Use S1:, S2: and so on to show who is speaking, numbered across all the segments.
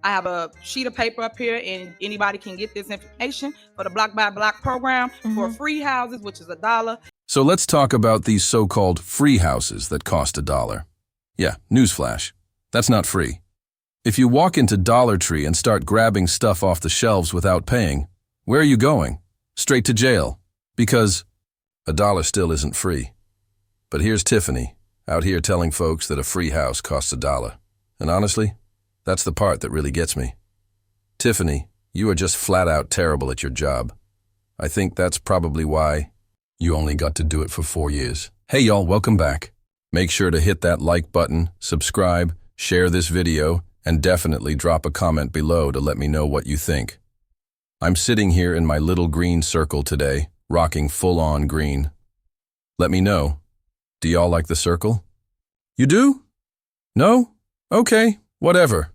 S1: I have a sheet of paper up here, and anybody can get this information for the Block by Block program for free houses, which is $1.
S2: So let's talk about these so-called free houses that cost $1. Yeah, newsflash. That's not free. If you walk into Dollar Tree and start grabbing stuff off the shelves without paying, where are you going? Straight to jail. Because $1 still isn't free. But here's Tiffany, out here telling folks that a free house costs $1. And honestly, that's the part that really gets me. Tiffany, you are just flat out terrible at your job. I think that's probably why you only got to do it for 4 years. Hey y'all, welcome back. Make sure to hit that like button, subscribe, share this video, and definitely drop a comment below to let me know what you think. I'm sitting here in my little green circle today, rocking full-on green. Let me know. Do y'all like the circle? You do? No? Okay, whatever.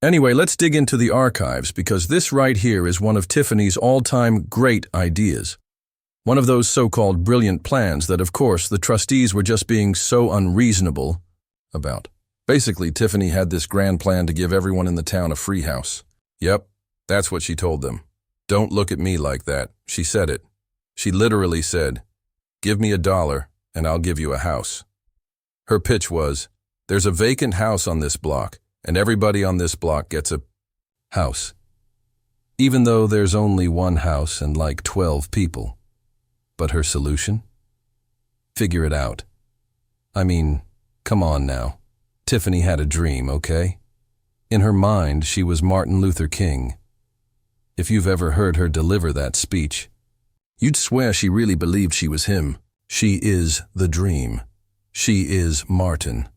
S2: Anyway, let's dig into the archives because this right here is one of Tiffany's all-time great ideas. One of those so-called brilliant plans that, of course, the trustees were just being so unreasonable about. Basically, Tiffany had this grand plan to give everyone in the town a free house. Yep, that's what she told them. Don't look at me like that. She said it. She literally said, "Give me $1 and I'll give you a house." Her pitch was, there's a vacant house on this block and everybody on this block gets a house. Even though there's only one house and like 12 people. But her solution? Figure it out. I mean, come on now. Tiffany had a dream, okay? In her mind, she was Martin Luther King. If you've ever heard her deliver that speech, you'd swear she really believed she was him. She is the dream. She is Martin.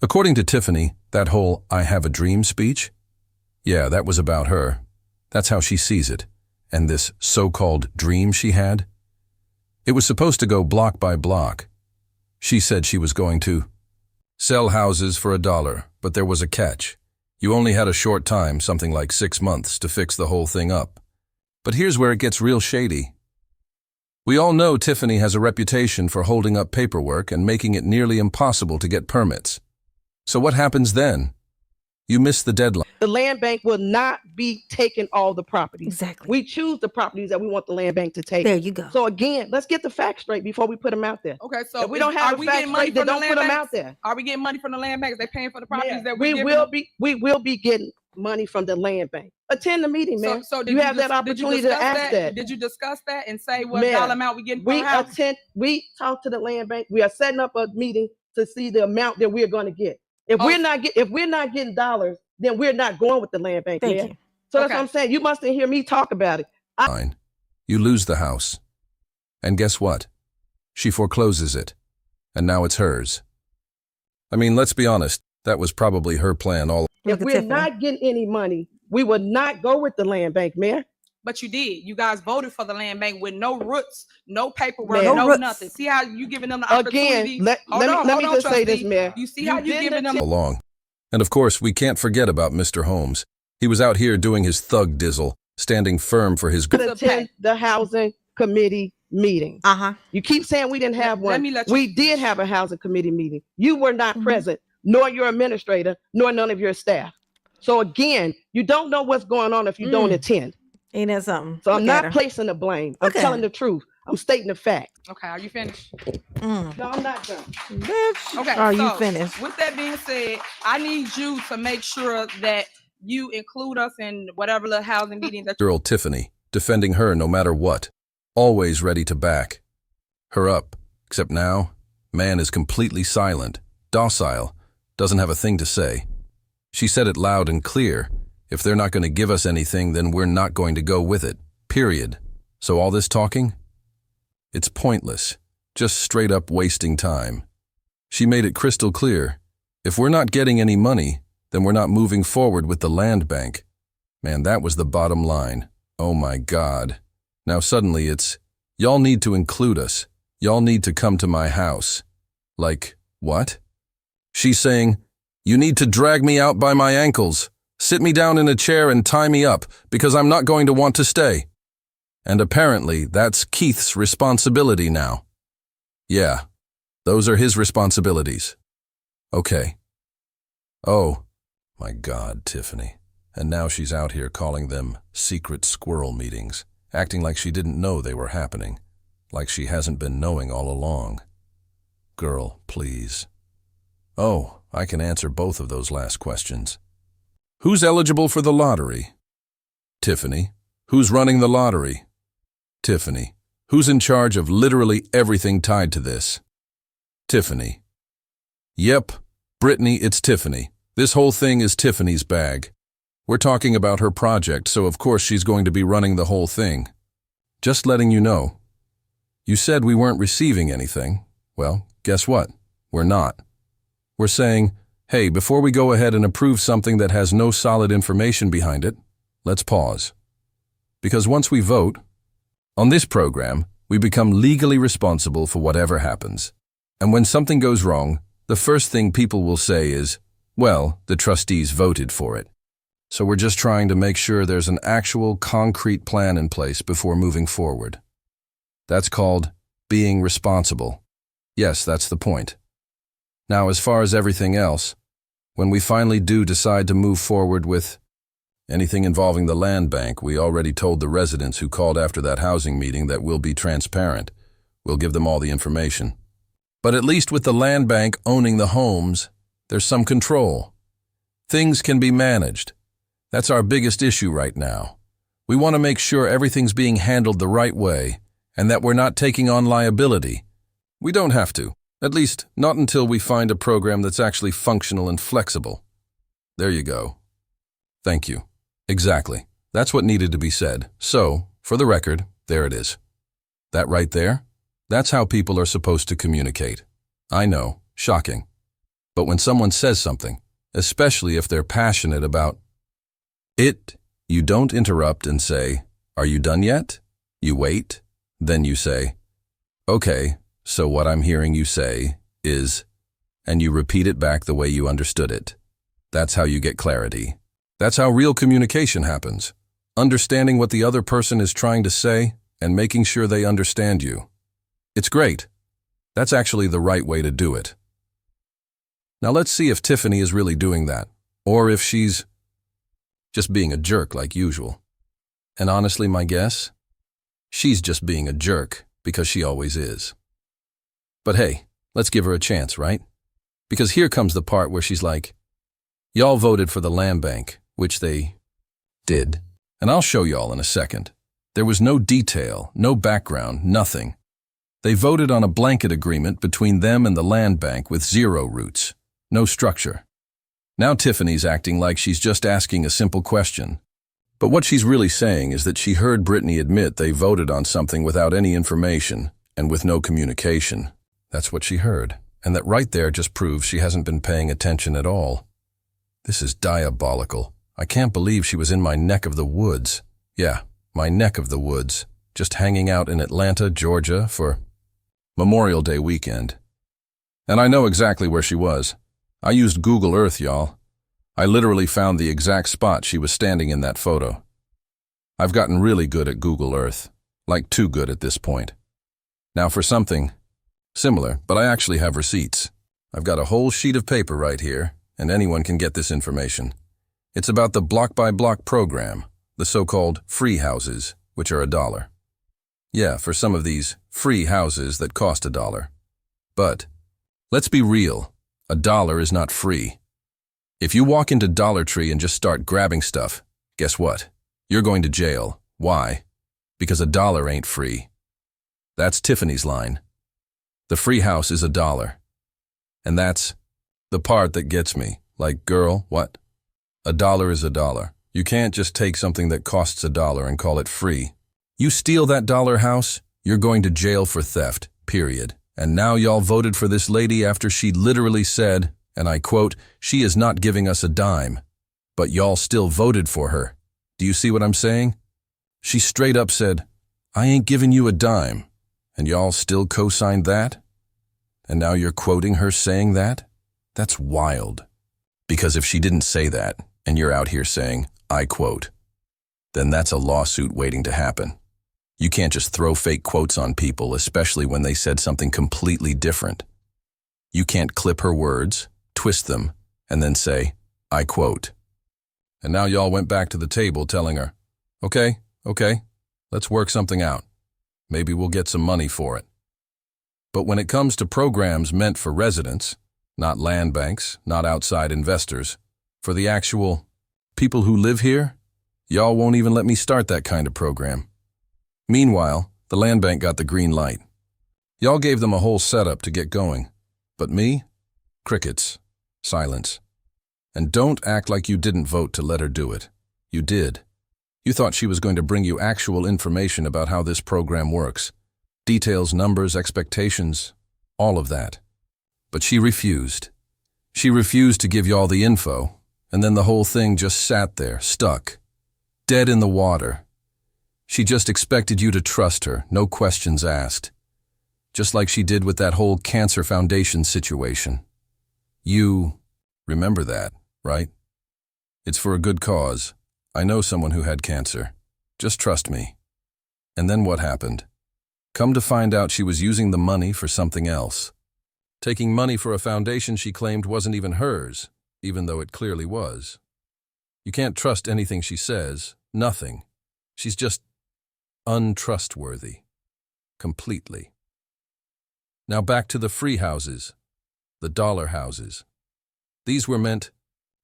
S2: According to Tiffany, that whole "I have a dream" speech? Yeah, that was about her. That's how she sees it. And this so-called dream she had? It was supposed to go block by block. She said she was going to sell houses for $1, but there was a catch. You only had a short time, something like 6 months, to fix the whole thing up. But here's where it gets real shady. We all know Tiffany has a reputation for holding up paperwork and making it nearly impossible to get permits. So what happens then? You miss the deadline.
S3: The land bank will not be taking all the properties.
S4: Exactly.
S3: We choose the properties that we want the land bank to take.
S4: There you go.
S3: So again, let's get the facts straight before we put them out there.
S1: Okay, so
S3: If we don't have the facts straight, then don't put them out there.
S1: Are we getting money from the land banks? They paying for the properties that
S3: we will be getting money from the land bank. Attend the meeting, man.
S1: So
S3: you have that opportunity to ask that.
S1: Did you discuss that and say what dollar amount we getting per house?
S3: We talk to the land bank. We are setting up a meeting to see the amount that we're going to get. If we're not getting dollars, then we're not going with the land bank.
S4: Thank you.
S3: So that's what I'm saying. You mustn't hear me talk about it.
S2: Fine. You lose the house. And guess what? She forecloses it. And now it's hers. I mean, let's be honest. That was probably her plan all.
S3: If we're not getting any money, we would not go with the land bank, Mayor.
S1: But you did. You guys voted for the land bank with no roots, no paperwork,
S3: Man,
S1: no nothing. See how you giving them the opportunity?
S3: Again, let me just say this, Mayor.
S1: You see how you giving them
S2: along. And of course, we can't forget about Mr. Holmes. He was out here doing his thug dizzle, standing firm for his good.
S3: Attend the housing committee meeting. You keep saying we didn't have one. We did have a housing committee meeting. You were not present, nor your administrator, nor none of your staff. So again, you don't know what's going on if you don't attend.
S4: Ain't that something?
S3: So I'm not placing the blame. I'm telling the truth. I'm stating the fact.
S1: Okay, are you finished?
S3: No, I'm not done.
S4: Bitch,
S1: okay,
S4: are you finished?
S1: With that being said, I need you to make sure that you include us in whatever the housing meeting that
S2: girl Tiffany, defending her no matter what, always ready to back her up. Except now, man is completely silent, docile, doesn't have a thing to say. She said it loud and clear. If they're not going to give us anything, then we're not going to go with it. Period. So all this talking? It's pointless. Just straight up wasting time. She made it crystal clear. If we're not getting any money, then we're not moving forward with the land bank. Man, that was the bottom line. Oh my God. Now suddenly it's, y'all need to include us. Y'all need to come to my house. Like, what? She's saying, you need to drag me out by my ankles. Sit me down in a chair and tie me up because I'm not going to want to stay. And apparently that's Keith's responsibility now. Yeah, those are his responsibilities. Okay. Oh, My God, Tiffany. And now she's out here calling them secret squirrel meetings, acting like she didn't know they were happening, like she hasn't been knowing all along. Girl, please. Oh, I can answer both of those last questions. Who's eligible for the lottery? Tiffany. Who's running the lottery? Tiffany. Who's in charge of literally everything tied to this? Tiffany. Yep, Brittany, it's Tiffany. This whole thing is Tiffany's bag. We're talking about her project, so of course she's going to be running the whole thing. Just letting you know. You said we weren't receiving anything. Well, guess what? We're not. We're saying, hey, before we go ahead and approve something that has no solid information behind it, let's pause. Because once we vote, on this program, we become legally responsible for whatever happens. And when something goes wrong, the first thing people will say is, well, the trustees voted for it. So we're just trying to make sure there's an actual concrete plan in place before moving forward. That's called being responsible. Yes, that's the point. Now, as far as everything else, when we finally do decide to move forward with anything involving the land bank, we already told the residents who called after that housing meeting that we'll be transparent. We'll give them all the information. But at least with the land bank owning the homes, there's some control. Things can be managed. That's our biggest issue right now. We want to make sure everything's being handled the right way and that we're not taking on liability. We don't have to, at least not until we find a program that's actually functional and flexible. There you go. Thank you. Exactly. That's what needed to be said. So, for the record, there it is. That right there? That's how people are supposed to communicate. I know, shocking. But when someone says something, especially if they're passionate about it, you don't interrupt and say, "Are you done yet?" You wait, then you say, "Okay, so what I'm hearing you say is," and you repeat it back the way you understood it. That's how you get clarity. That's how real communication happens. Understanding what the other person is trying to say and making sure they understand you. It's great. That's actually the right way to do it. Now let's see if Tiffany is really doing that, or if she's just being a jerk like usual. And honestly, my guess? She's just being a jerk because she always is. But hey, let's give her a chance, right? Because here comes the part where she's like, y'all voted for the land bank, which they did. And I'll show y'all in a second. There was no detail, no background, nothing. They voted on a blanket agreement between them and the land bank with zero roots, no structure. Now Tiffany's acting like she's just asking a simple question. But what she's really saying is that she heard Brittany admit they voted on something without any information and with no communication. That's what she heard. And that right there just proves she hasn't been paying attention at all. This is diabolical. I can't believe she was in my neck of the woods. Yeah, my neck of the woods. Just hanging out in Atlanta, Georgia for Memorial Day weekend. And I know exactly where she was. I used Google Earth, y'all. I literally found the exact spot she was standing in that photo. I've gotten really good at Google Earth, like too good at this point. Now for something similar, but I actually have receipts. I've got a whole sheet of paper right here, and anyone can get this information. It's about the block-by-block program, the so-called free houses, which are $1. Yeah, for some of these free houses that cost $1. But let's be real. $1 is not free. If you walk into Dollar Tree and just start grabbing stuff, guess what? You're going to jail. Why? Because $1 ain't free. That's Tiffany's line. The free house is $1. And that's the part that gets me. Like, girl, what? $1 is $1. You can't just take something that costs $1 and call it free. You steal that $1 house, you're going to jail for theft, period. And now y'all voted for this lady after she literally said, and I quote, "She is not giving us a dime." But y'all still voted for her. Do you see what I'm saying? She straight up said, "I ain't giving you a dime." And y'all still co-signed that? And now you're quoting her saying that? That's wild. Because if she didn't say that, and you're out here saying, I quote, then that's a lawsuit waiting to happen. You can't just throw fake quotes on people, especially when they said something completely different. You can't clip her words, twist them, and then say, I quote. And now y'all went back to the table telling her, okay, let's work something out. Maybe we'll get some money for it. But when it comes to programs meant for residents, not land banks, not outside investors, for the actual people who live here, y'all won't even let me start that kind of program. Meanwhile, the land bank got the green light. Y'all gave them a whole setup to get going. But me? Crickets. Silence. And don't act like you didn't vote to let her do it. You did. You thought she was going to bring you actual information about how this program works. Details, numbers, expectations, all of that. But she refused. She refused to give y'all the info, and then the whole thing just sat there, stuck. Dead in the water. She just expected you to trust her, no questions asked. Just like she did with that whole Cancer Foundation situation. You remember that, right? It's for a good cause. I know someone who had cancer. Just trust me. And then what happened? Come to find out she was using the money for something else. Taking money for a foundation she claimed wasn't even hers, even though it clearly was. You can't trust anything she says, nothing. She's just untrustworthy. Completely. Now back to the free houses, the dollar houses. These were meant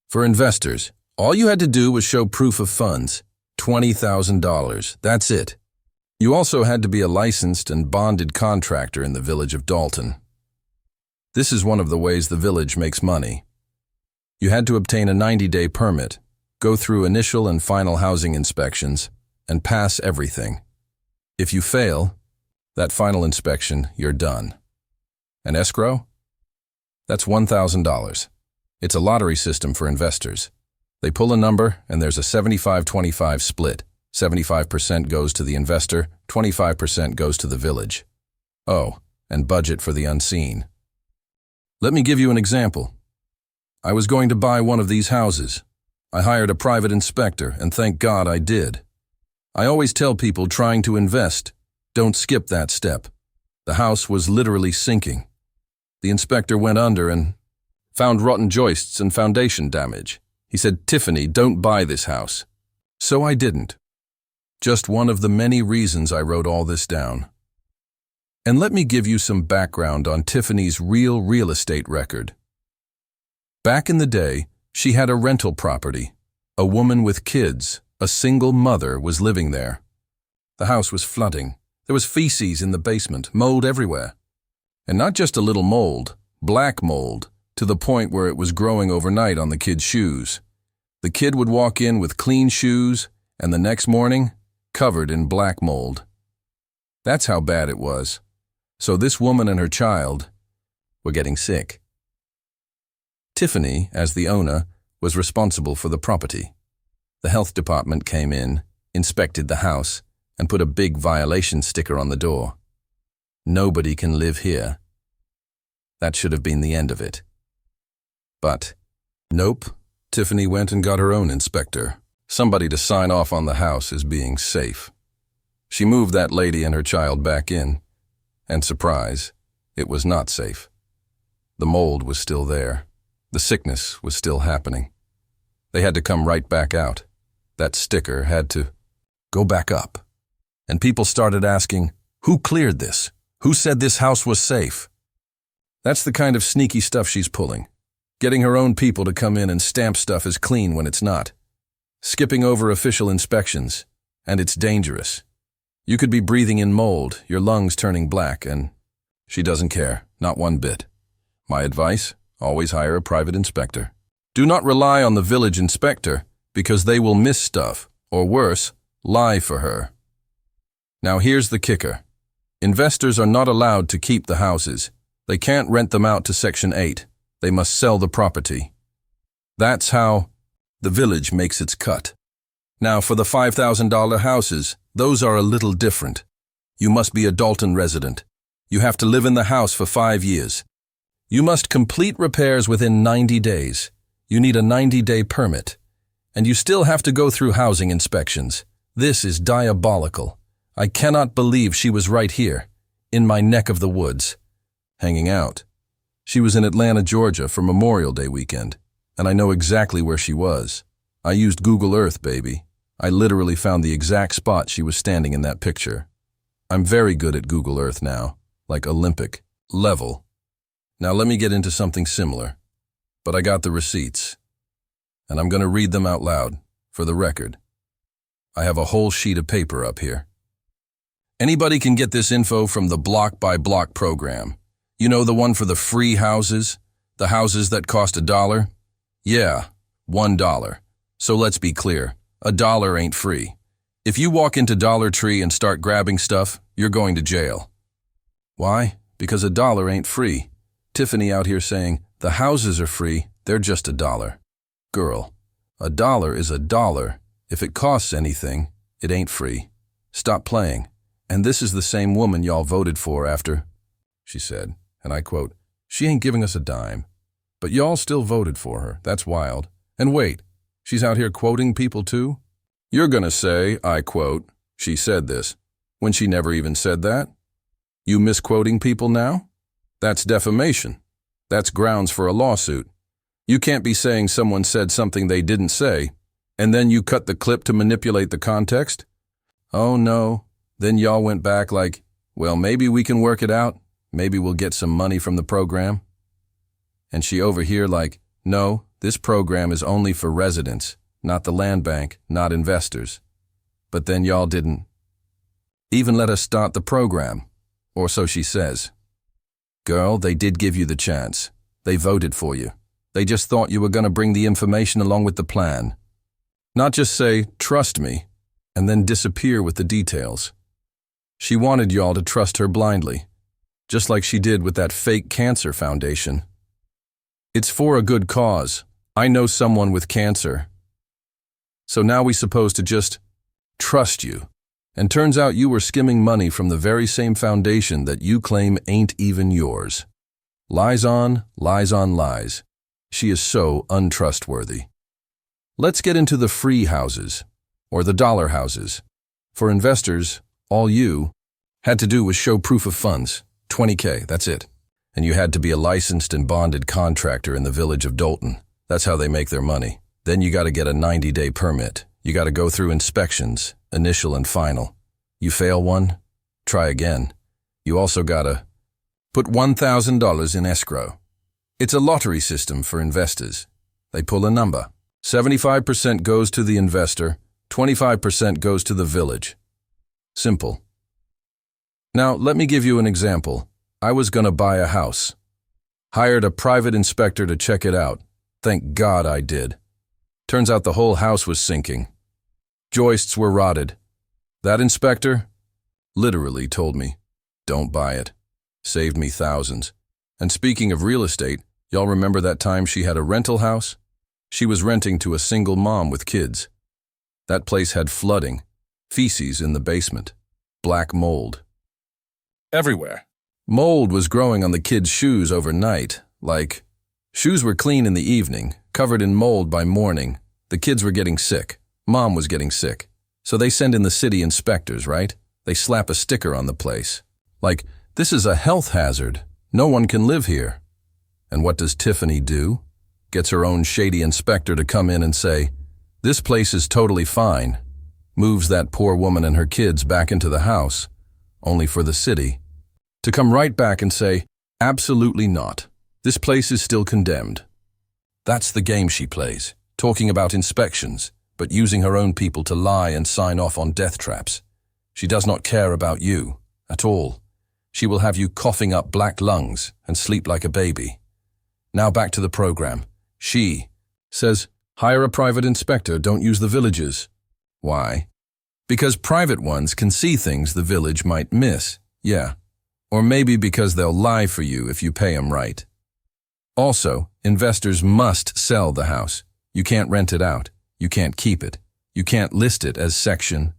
S2: for investors. All you had to do was show proof of funds, $20,000. That's it. You also had to be a licensed and bonded contractor in the village of Dalton. This is one of the ways the village makes money. You had to obtain a 90-day permit, go through initial and final housing inspections, and pass everything. If you fail, that final inspection, you're done. And escrow? That's $1,000. It's a lottery system for investors. They pull a number, and there's a 75-25 split. 75% goes to the investor, 25% goes to the village. Oh, and budget for the unseen. Let me give you an example. I was going to buy one of these houses. I hired a private inspector, and thank God I did. I always tell people trying to invest, don't skip that step. The house was literally sinking. The inspector went under and found rotten joists and foundation damage. He said, Tiffany, don't buy this house. So I didn't. Just one of the many reasons I wrote all this down. And let me give you some background on Tiffany's real estate record. Back in the day, she had a rental property. A woman with kids, a single mother, was living there. The house was flooding. There was feces in the basement, mold everywhere. And not just a little mold, black mold, to the point where it was growing overnight on the kid's shoes. The kid would walk in with clean shoes, and the next morning, covered in black mold. That's how bad it was. So this woman and her child were getting sick. Tiffany, as the owner, was responsible for the property. The health department came in, inspected the house, and put a big violation sticker on the door. Nobody can live here. That should have been the end of it. But, nope, Tiffany went and got her own inspector, somebody to sign off on the house as being safe. She moved that lady and her child back in, and surprise, it was not safe. The mold was still there. The sickness was still happening. They had to come right back out. That sticker had to go back up. And people started asking, who cleared this? Who said this house was safe? That's the kind of sneaky stuff she's pulling. Getting her own people to come in and stamp stuff as clean when it's not. Skipping over official inspections. And it's dangerous. You could be breathing in mold, your lungs turning black, and she doesn't care, not one bit. My advice, always hire a private inspector. Do not rely on the village inspector, because they will miss stuff, or worse, lie for her. Now here's the kicker. Investors are not allowed to keep the houses. They can't rent them out to Section 8. They must sell the property. That's how the village makes its cut. Now for the $5,000 houses, those are a little different. You must be a Dalton resident. You have to live in the house for 5 years. You must complete repairs within 90 days. You need a 90-day permit. And you still have to go through housing inspections. This is diabolical. I cannot believe she was right here, in my neck of the woods, hanging out. She was in Atlanta, Georgia for Memorial Day weekend, and I know exactly where she was. I used Google Earth, baby. I literally found the exact spot she was standing in that picture. I'm very good at Google Earth now, like Olympic level. Now let me get into something similar, but I got the receipts, and I'm going to read them out loud, for the record. I have a whole sheet of paper up here. Anybody can get this info from the Block by Block program. You know, the one for the free houses? The houses that cost $1? Yeah, $1. So let's be clear, $1 ain't free. If you walk into Dollar Tree and start grabbing stuff, you're going to jail. Why? Because $1 ain't free. Tiffany out here saying, the houses are free, they're just $1. Girl, $1 is $1. If it costs anything, it ain't free. Stop playing. And this is the same woman y'all voted for after, she said, and I quote, she ain't giving us a dime. But y'all still voted for her. That's wild. And wait, she's out here quoting people too? You're gonna say, I quote, she said this, when she never even said that? You misquoting people now? That's defamation. That's grounds for a lawsuit. You can't be saying someone said something they didn't say, and then you cut the clip to manipulate the context? Oh no. Then y'all went back like, well, maybe we can work it out. Maybe we'll get some money from the program. And she over here like, no, this program is only for residents, not the land bank, not investors. But then y'all didn't even let us start the program, or so she says. Girl, they did give you the chance. They voted for you. They just thought you were going to bring the information along with the plan. Not just say, trust me, and then disappear with the details. She wanted y'all to trust her blindly, just like she did with that fake cancer foundation. It's for a good cause. I know someone with cancer. So now we supposed to just trust you. And turns out you were skimming money from the very same foundation that you claim ain't even yours. Lies on lies on lies. She is so untrustworthy. Let's get into the free houses, or the dollar houses. For investors, all you had to do was show proof of funds, $20K, that's it. And you had to be a licensed and bonded contractor in the village of Dolton. That's how they make their money. Then you got to get a 90-day permit. You got to go through inspections, initial and final. You fail one, try again. You also got to put $1,000 in escrow. It's a lottery system for investors. They pull a number. 75% goes to the investor, 25% goes to the village. Simple. Now, let me give you an example. I was going to buy a house. Hired a private inspector to check it out. Thank God I did. Turns out the whole house was sinking. Joists were rotted. That inspector literally told me, don't buy it. Saved me thousands. And speaking of real estate, y'all remember that time she had a rental house? She was renting to a single mom with kids. That place had flooding, feces in the basement, black mold. Everywhere. Mold was growing on the kids' shoes overnight, like, shoes were clean in the evening, covered in mold by morning. The kids were getting sick. Mom was getting sick. So they send in the city inspectors, right? They slap a sticker on the place. Like, this is a health hazard. No one can live here. And what does Tiffany do? Gets her own shady inspector to come in and say, this place is totally fine. Moves that poor woman and her kids back into the house, only for the city to come right back and say, absolutely not. This place is still condemned. That's the game she plays, talking about inspections, but using her own people to lie and sign off on death traps. She does not care about you at all. She will have you coughing up black lungs and sleep like a baby. Now back to the program. She says, hire a private inspector, don't use the villages. Why? Because private ones can see things the village might miss, yeah. Or maybe because they'll lie for you if you pay them right. Also, investors must sell the house. You can't rent it out. You can't keep it. You can't list it as Section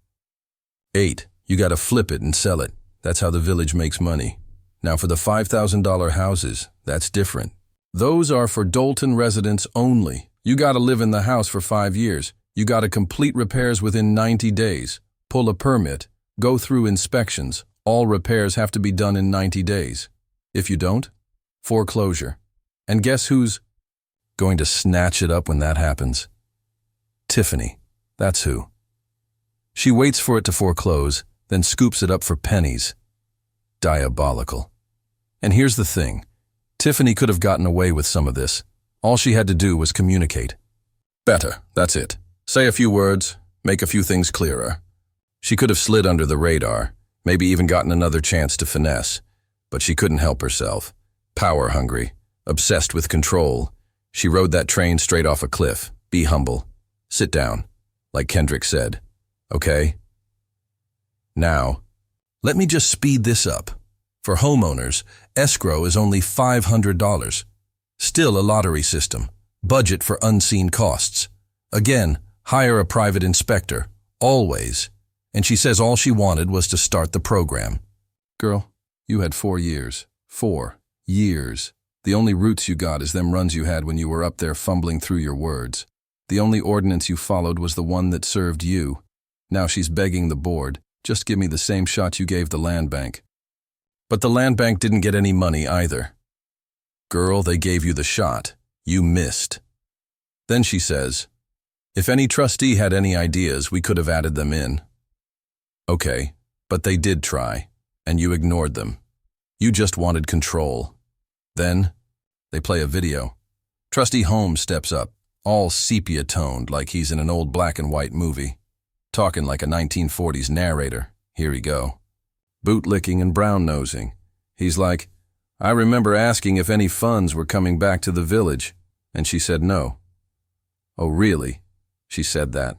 S2: 8. You gotta flip it and sell it. That's how the village makes money. Now for the $5,000 houses, that's different. Those are for Dolton residents only. You gotta live in the house for 5 years. You gotta complete repairs within 90 days. Pull a permit. Go through inspections. All repairs have to be done in 90 days. If you don't, foreclosure. And guess who's going to snatch it up when that happens? Tiffany, that's who. She waits for it to foreclose, then scoops it up for pennies. Diabolical. And here's the thing. Tiffany could have gotten away with some of this. All she had to do was communicate. Better, that's it. Say a few words, make a few things clearer. She could have slid under the radar, maybe even gotten another chance to finesse. But she couldn't help herself. Power hungry, obsessed with control. She rode that train straight off a cliff. Be humble. Sit down, like Kendrick said. Okay? Now, let me just speed this up. For homeowners, escrow is only $500. Still a lottery system. Budget for unseen costs. Again, hire a private inspector. Always. And she says all she wanted was to start the program. Girl, you had 4 years. 4 years. The only roots you got is them runs you had when you were up there fumbling through your words. The only ordinance you followed was the one that served you. Now she's begging the board, just give me the same shot you gave the land bank. But the land bank didn't get any money either. Girl, they gave you the shot. You missed. Then she says, if any trustee had any ideas, we could have added them in. Okay, but they did try, and you ignored them. You just wanted control. Then, they play a video. Trustee Holmes steps up, all sepia-toned like he's in an old black and white movie. Talking like a 1940s narrator. Here we go. Bootlicking and brown-nosing. He's like, I remember asking if any funds were coming back to the village, and she said no. Oh, really? She said that.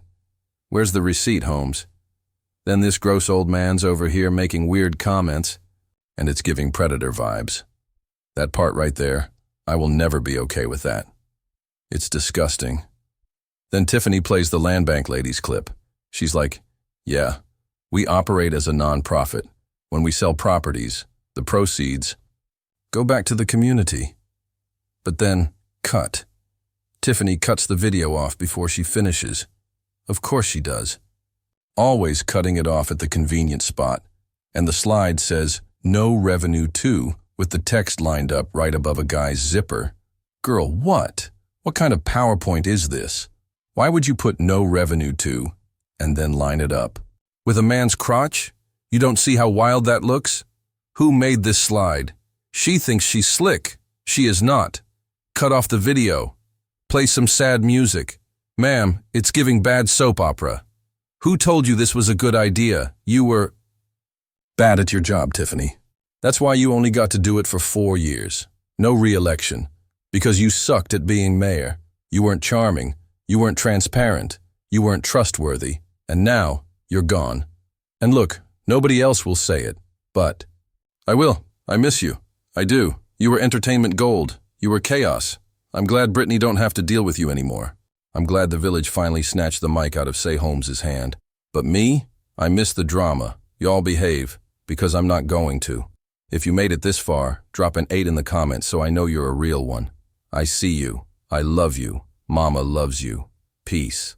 S2: Where's the receipt, Holmes? Then this gross old man's over here making weird comments, and it's giving Predator vibes. That part right there, I will never be okay with that. It's disgusting. Then Tiffany plays the land bank lady's clip. She's like, yeah, we operate as a non-profit. When we sell properties, the proceeds go back to the community. But then, cut. Tiffany cuts the video off before she finishes. Of course she does. Always cutting it off at the convenient spot. And the slide says, no revenue to, with the text lined up right above a guy's zipper. Girl, what? What kind of PowerPoint is this? Why would you put no revenue to, and then line it up? With a man's crotch? You don't see how wild that looks? Who made this slide? She thinks she's slick. She is not. Cut off the video. Play some sad music. Ma'am, it's giving bad soap opera. Who told you this was a good idea? You were bad at your job, Tiffany. That's why you only got to do it for 4 years. No re-election. Because you sucked at being mayor. You weren't charming. You weren't transparent. You weren't trustworthy. And now, you're gone. And look, nobody else will say it. But I will. I miss you. I do. You were entertainment gold. You were chaos. I'm glad Brittany don't have to deal with you anymore. I'm glad the village finally snatched the mic out of Say Holmes' hand. But me? I miss the drama. Y'all behave, because I'm not going to. If you made it this far, drop an 8 in the comments so I know you're a real one. I see you. I love you. Mama loves you. Peace.